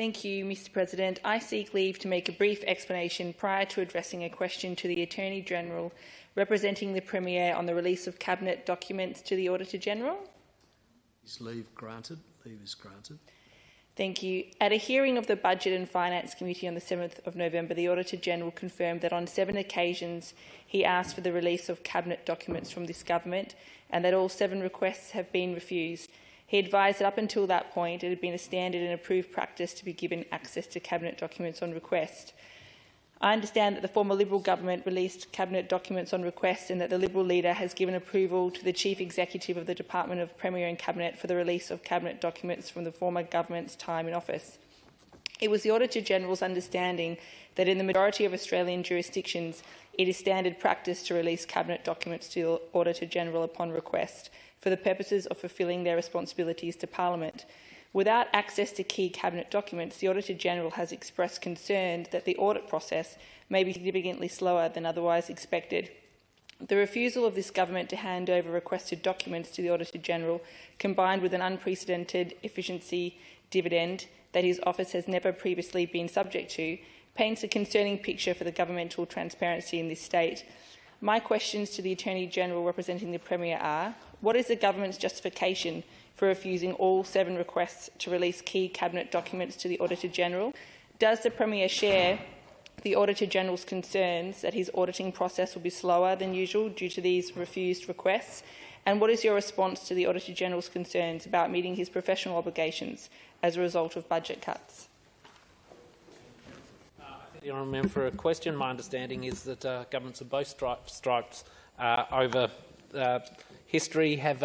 Thank you, Mr President. I seek leave to make a brief explanation prior to addressing a question to the Attorney-General representing the Premier on the release of Cabinet documents to the Auditor-General. Is leave granted? Leave is granted. Thank you. At a hearing of the Budget and Finance Committee on the 7th of November, the Auditor-General confirmed that on 7 occasions he asked for the release of Cabinet documents from this government and that all 7 requests have been refused. He advised that up until that point it had been a standard and approved practice to be given access to Cabinet documents on request. I understand that the former Liberal government released Cabinet documents on request and that the Liberal leader has given approval to the Chief Executive of the Department of Premier and Cabinet for the release of Cabinet documents from the former government's time in office. It was the Auditor-General's understanding that in the majority of Australian jurisdictions it is standard practice to release Cabinet documents to the Auditor-General upon request for the purposes of fulfilling their responsibilities to Parliament. Without access to key Cabinet documents, the Auditor-General has expressed concern that the audit process may be significantly slower than otherwise expected. The refusal of this government to hand over requested documents to the Auditor-General, combined with an unprecedented efficiency dividend that his office has never previously been subject to, paints a concerning picture for the governmental transparency in this state. My questions to the Attorney-General representing the Premier are: what is the government's justification for refusing all 7 requests to release key Cabinet documents to the Auditor-General? Does the Premier share the Auditor-General's concerns that his auditing process will be slower than usual due to these refused requests? And what is your response to the Auditor-General's concerns about meeting his professional obligations as a result of budget cuts? The honourable member for a question. My understanding is that governments of both stripes over history have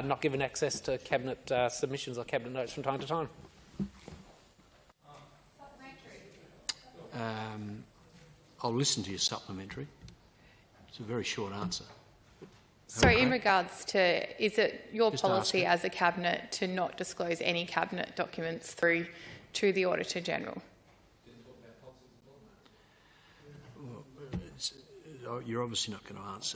not given access to Cabinet submissions or Cabinet notes from time to time. I'll listen to your supplementary. It's a very short answer. So okay. In regards to, is it your policy as a Cabinet to not disclose any Cabinet documents through to the Auditor-General? You're obviously not going to answer